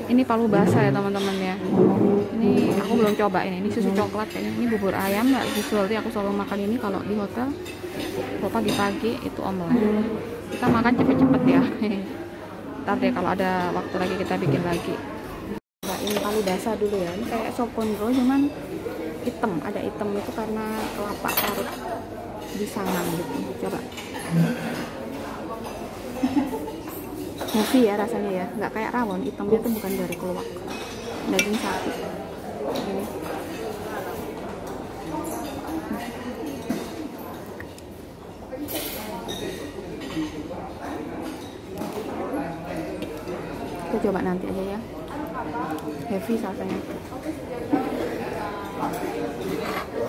Ini palu basah ya teman-teman ya. Ini aku belum coba ini susu coklat kayaknya. Ini bubur ayam nggak usually aku selalu makan ini kalau di hotel. Kalau pagi-pagi itu omelet. Kita makan cepet-cepet ya. Ntar deh kalau ada waktu lagi kita bikin lagi. Nah, ini palu basah dulu ya. Ini kayak sop konro cuman hitam. Ada hitam itu karena kelapa parut disangan gitu. Coba. Movie ya rasanya ya, nggak kayak rawon. Hitamnya itu bukan dari keluak, daging sapi. Ini. Kita coba nanti aja ya. Heavy rasanya.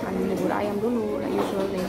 Kan bubur ayam dulu, like usually.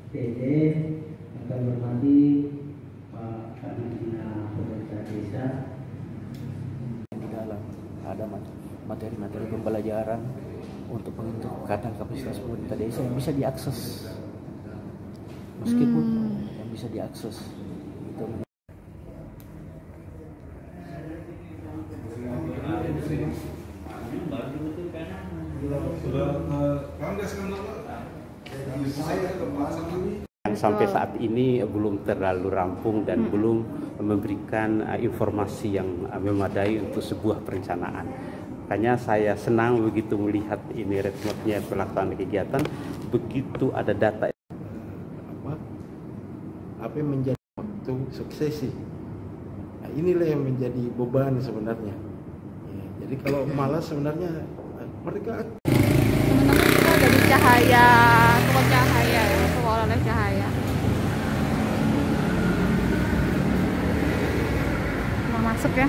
PD akan hormati Pak Kadina Pemerintah Desa. Di dalam ada materi-materi pembelajaran untuk peningkatan kapasitas pemerintah desa yang bisa diakses, meskipun yang bisa diakses itu. Sampai saat ini belum terlalu rampung dan belum memberikan informasi yang memadai untuk sebuah perencanaan. Makanya saya senang begitu melihat ini roadmap-nya pelaksanaan kegiatan, begitu ada data. Apa yang menjadi waktu suksesi? Nah, inilah yang menjadi beban sebenarnya. Ya, jadi kalau malas sebenarnya mereka. Teman-teman kita ada di Cahaya, toko Cahaya ya, toko oleh Cahaya. Mau masuk ya?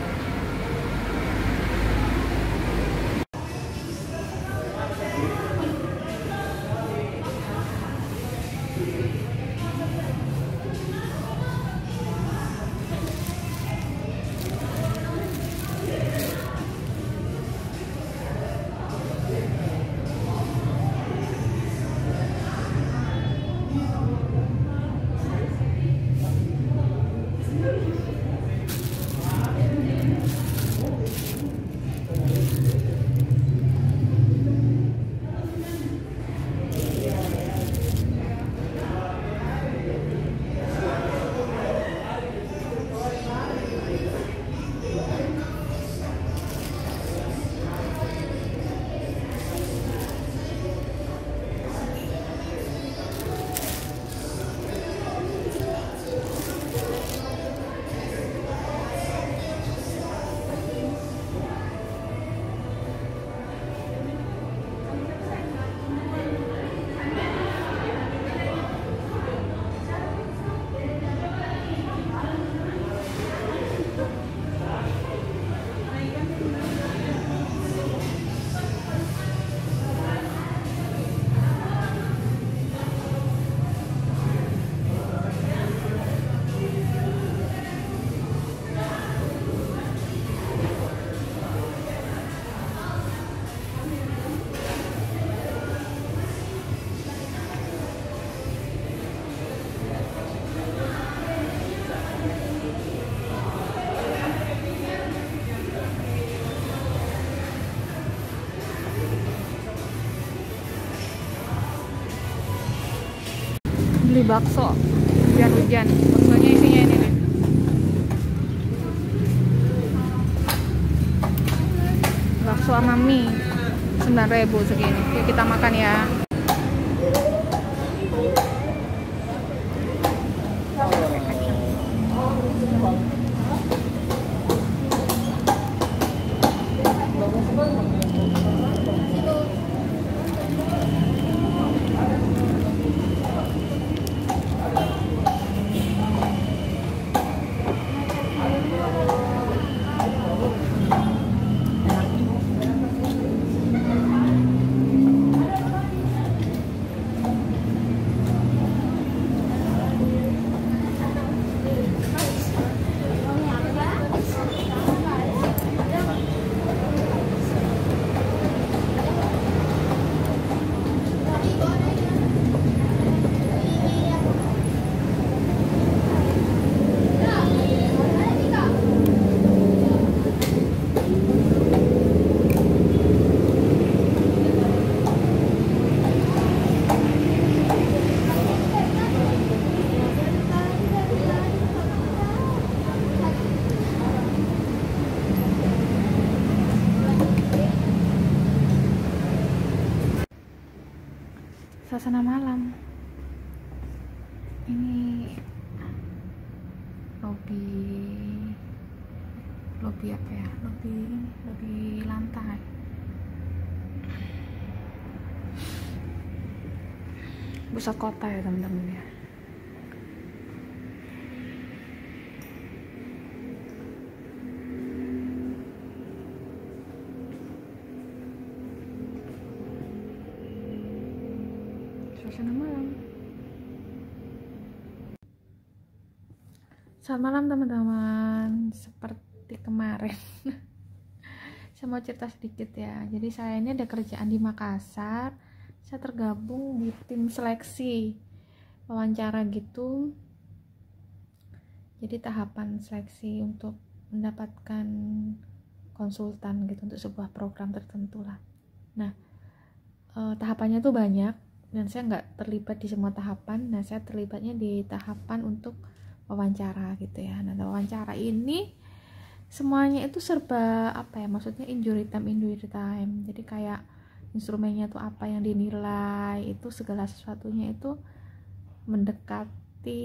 beli bakso hujan-hujan. Baksonya isinya ini nih. Bakso sama mie 9.000 segini. Yuk kita makan ya. Suasana malam. Ini lobi apa ya? Lobi lantai. Pusat kota ya teman-teman ya. Suasana malam. Selamat malam teman-teman. Seperti kemarin saya mau cerita sedikit ya. Jadi saya ini ada kerjaan di Makassar. Saya tergabung di tim seleksi wawancara gitu. Jadi tahapan seleksi untuk mendapatkan konsultan gitu untuk sebuah program tertentu lah. Nah, tahapannya tuh banyak dan saya nggak terlibat di semua tahapan. Nah, saya terlibatnya di tahapan untuk wawancara gitu ya. Nah, wawancara ini semuanya itu serba apa ya, maksudnya injury time. Jadi kayak instrumennya tuh apa yang dinilai, itu segala sesuatunya itu mendekati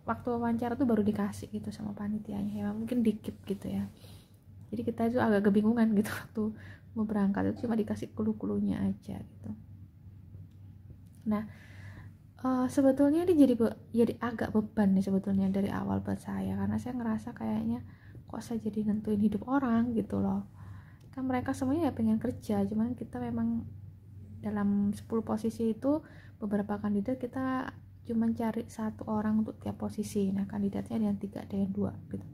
waktu wawancara tuh baru dikasih gitu sama panitianya ya, mungkin dikit gitu ya. Jadi kita itu agak kebingungan gitu waktu mau berangkat, itu cuma dikasih clue-cluenya aja gitu. Nah, sebetulnya ini jadi agak beban nih sebetulnya dari awal buat saya, karena saya ngerasa kayaknya kok saya jadi nentuin hidup orang gitu loh. Kan mereka semuanya ya pengen kerja, cuman kita memang dalam 10 posisi itu beberapa kandidat kita cuman cari satu orang untuk tiap posisi. Nah, kandidatnya ada yang 3, ada yang 2 gitu.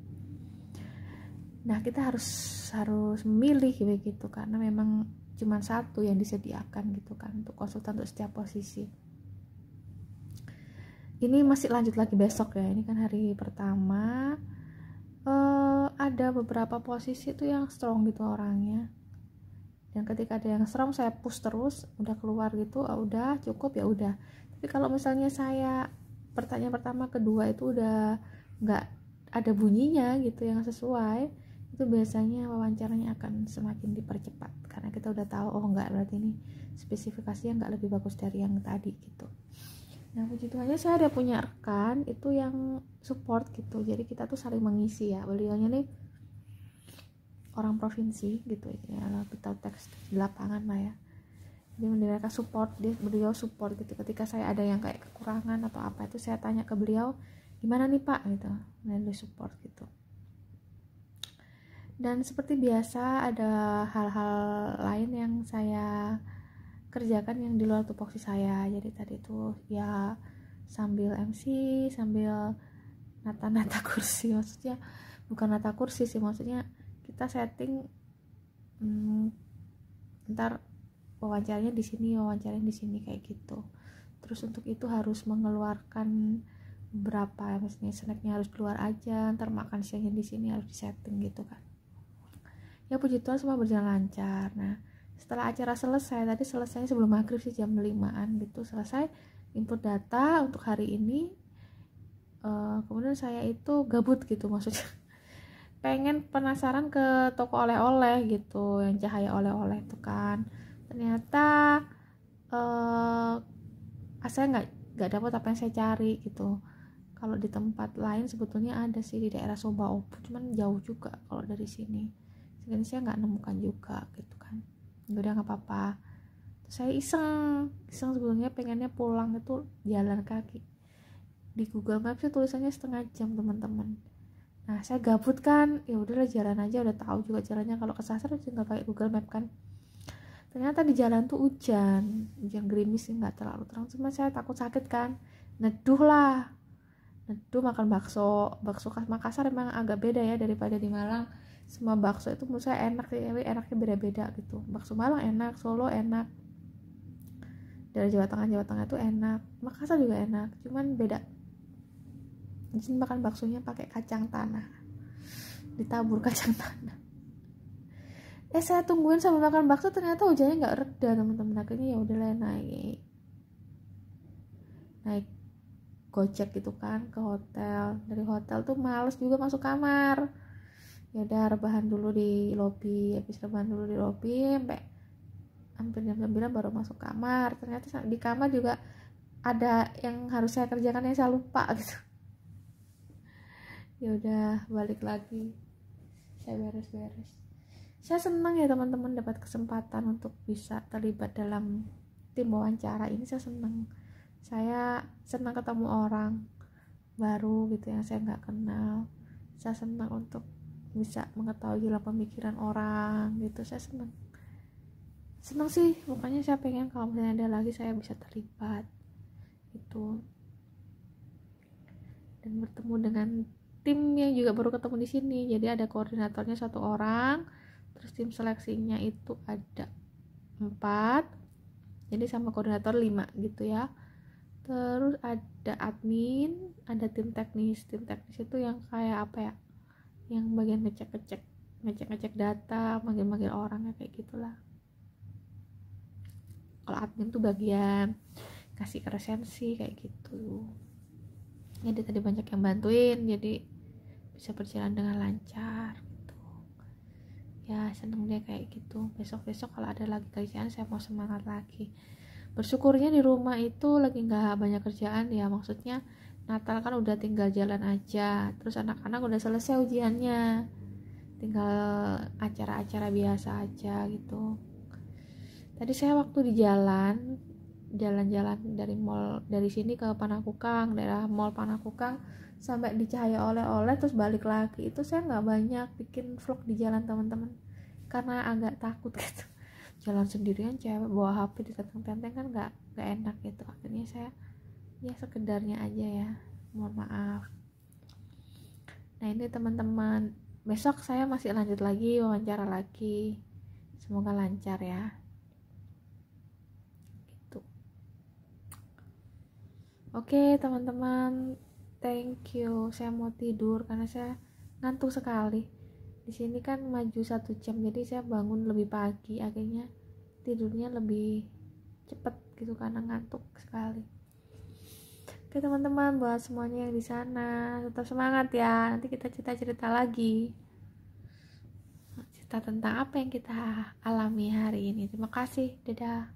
Nah, kita harus memilih begitu karena memang cuman satu yang disediakan gitu kan untuk konsultan untuk setiap posisi. Ini masih lanjut lagi besok ya, ini kan hari pertama. Ada beberapa posisi itu yang strong gitu orangnya, dan ketika ada yang strong saya push terus, udah keluar gitu, udah cukup ya udah. Tapi kalau misalnya saya pertanyaan pertama kedua itu udah nggak ada bunyinya gitu yang sesuai, itu biasanya wawancaranya akan semakin dipercepat karena kita udah tahu oh nggak, berarti ini spesifikasinya nggak lebih bagus dari yang tadi gitu. Nah, puji Tuhannya saya ada punya rekan itu yang support gitu, jadi kita tuh saling mengisi ya. Beliaunya nih orang provinsi gitu ya, lebih tahu teks di lapangan lah ya. Jadi mereka support, beliau support gitu. Ketika saya ada yang kayak kekurangan atau apa itu saya tanya ke beliau, gimana nih Pak gitu, dan beliau support gitu. Dan seperti biasa ada hal-hal lain yang saya kerjakan yang di luar tupoksi saya. Jadi tadi tuh ya sambil MC, sambil nata-nata kursi, maksudnya bukan nata kursi sih, maksudnya kita setting ntar wawancaranya di sini, wawancaranya di sini kayak gitu. Terus untuk itu harus mengeluarkan berapa, maksudnya snacknya harus keluar aja, ntar makan siangnya di sini harus disetting gitu kan. Ya puji Tuhan semua berjalan lancar. Nah, Setelah acara selesai, tadi selesainya sebelum maghrib sih, jam 5-an gitu, selesai input data untuk hari ini. Kemudian saya itu gabut gitu, maksudnya pengen penasaran ke toko oleh-oleh gitu, yang cahaya oleh-oleh itu kan. Ternyata saya nggak dapat apa yang saya cari gitu. Kalau di tempat lain sebetulnya ada sih di daerah Soba Opu, cuman jauh juga kalau dari sini. Jadi saya nggak nemukan juga gitu kan. Udah nggak apa-apa. Terus saya iseng sebelumnya pengennya pulang itu jalan kaki. Di Google Maps itu tulisannya setengah jam teman-teman. Nah saya gabut kan, ya udahlah jalan aja, udah tahu juga jalannya, kalau kesasar tinggal pakai Google Map kan. Ternyata di jalan tuh hujan gerimis sih, nggak terlalu terang, cuma saya takut sakit kan, neduh makan bakso khas Makassar. Emang agak beda ya daripada di Malang. Semua bakso itu menurut saya enak sih, enaknya beda-beda gitu. Bakso Malang enak, Solo enak, dari Jawa Tengah itu enak, Makassar juga enak, cuman beda. Di sini makan baksonya pakai kacang tanah, ditabur kacang tanah. Saya tungguin sambil makan bakso, ternyata hujannya nggak reda teman-teman. Akhirnya ya udahlah naik Gojek gitu kan ke hotel. Dari hotel tuh males juga masuk kamar, ya udah rebahan dulu di lobi. Habis rebahan dulu di lobi sampai hampir jam 9 baru masuk kamar. Ternyata di kamar juga ada yang harus saya kerjakan yang saya lupa gitu. Ya udah balik lagi, saya beres-beres. Saya senang ya teman-teman dapat kesempatan untuk bisa terlibat dalam tim wawancara ini. Saya senang ketemu orang baru gitu yang saya nggak kenal. Saya senang untuk bisa mengetahui jalan pemikiran orang gitu. Saya senang sih, pokoknya saya pengen kalau misalnya ada lagi saya bisa terlibat itu dan bertemu dengan tim yang juga baru ketemu di sini. Jadi ada koordinatornya 1 orang, terus tim seleksinya itu ada 4, jadi sama koordinator 5 gitu ya. Terus ada admin, ada tim teknis itu yang kayak apa ya, yang bagian ngecek data, manggil orang ya, kayak gitulah. Kalau admin tuh bagian kasih resensi kayak gitu. Jadi tadi banyak yang bantuin, jadi bisa berjalan dengan lancar gitu. Ya seneng deh kayak gitu. Besok kalau ada lagi kerjaan saya mau semangat lagi. Bersyukurnya di rumah itu lagi nggak banyak kerjaan ya, maksudnya Natal kan udah tinggal jalan aja, terus anak-anak udah selesai ujiannya, tinggal acara-acara biasa aja gitu. Tadi saya waktu di jalan-jalan dari sini ke Panakukang, daerah Mall Panakukang sampai di Cahaya Oleh-oleh terus balik lagi, itu saya nggak banyak bikin vlog di jalan teman-teman karena agak takut gitu. Jalan sendirian cewek bawa HP ditenteng-tenteng kan nggak enak gitu. Akhirnya saya ya sekedarnya aja ya, mohon maaf. Nah ini teman-teman, besok saya masih lanjut lagi wawancara lagi, semoga lancar ya gitu. Oke teman-teman, thank you. Saya mau tidur karena saya ngantuk sekali. Di sini kan maju 1 jam, jadi saya bangun lebih pagi, akhirnya tidurnya lebih cepet gitu karena ngantuk sekali. Oke teman-teman, buat semuanya yang di sana tetap semangat ya. Nanti kita cerita lagi, cerita tentang apa yang kita alami hari ini. Terima kasih, dadah.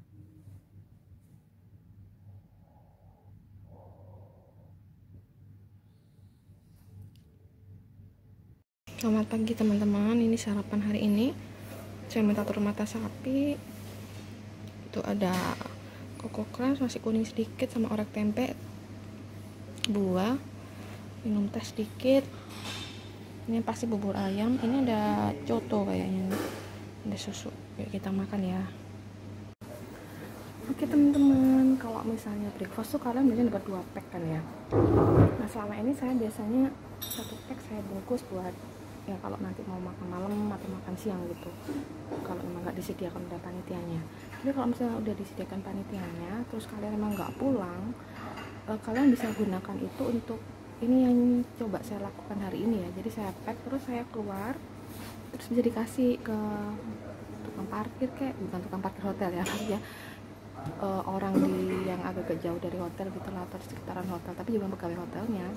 Selamat pagi teman-teman, ini sarapan hari ini. Saya minta telur mata sapi, itu ada koko crunch masih kuning sedikit sama orek tempe, buah, minum teh sedikit. Ini pasti bubur ayam, ini ada coto kayaknya, ada susu. Yuk kita makan ya. Oke teman-teman, kalau misalnya breakfast tuh kalian biasanya dapat 2 pack kan ya. Nah selama ini saya biasanya 1 pack saya bungkus buat ya kalau nanti mau makan malam atau makan siang gitu, kalau memang nggak disediakan udah panitianya. Jadi kalau misalnya udah disediakan panitianya terus kalian emang nggak pulang, kalian bisa gunakan itu untuk ini yang coba saya lakukan hari ini ya. Jadi saya pack terus saya keluar, terus bisa dikasih ke tukang parkir kayak, bukan tukang parkir hotel ya maksudnya, orang yang agak jauh dari hotel gitu lah, atau di sekitaran hotel tapi juga pegawai hotelnya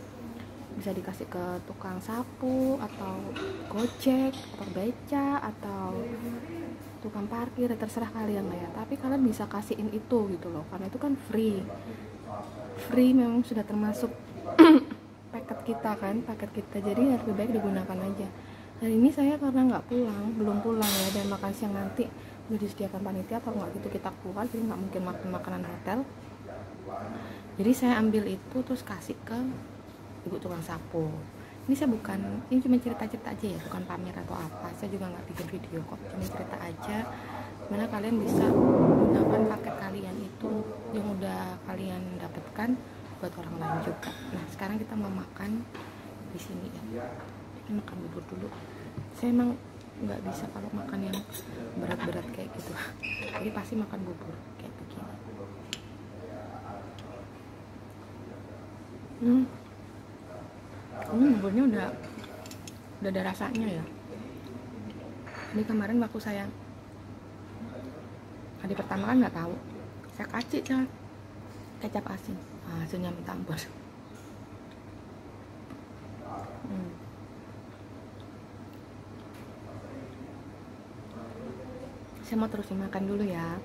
bisa dikasih ke tukang sapu atau gojek atau beca atau tukang parkir, ya terserah kalian lah ya, tapi kalian bisa kasihin itu gitu loh, karena itu kan free memang sudah termasuk paket kita kan, jadi lebih baik digunakan aja. Hari ini saya karena belum pulang ya, dan makan siang nanti udah disediakan panitia atau nggak gitu kita keluar, jadi nggak mungkin makan makanan hotel, jadi saya ambil itu terus kasih ke ibu tukang sapu. Ini cuma cerita-cerita aja ya, bukan pamer atau apa, saya juga nggak bikin video kok, cuma cerita aja gimana kalian bisa gunakan paket kalian itu yang udah kalian dapatkan buat orang lain juga. Nah sekarang kita mau makan di sini ya, kita makan bubur dulu. Saya emang nggak bisa kalau makan yang berat-berat kayak gitu, jadi pasti makan bubur kayak begini. Buburnya udah ada rasanya ya. Ini kemarin waktu saya hari pertama kan nggak tahu, saya kasih kecap asin, hasilnya minta ampun. Saya mau terusin makan dulu ya.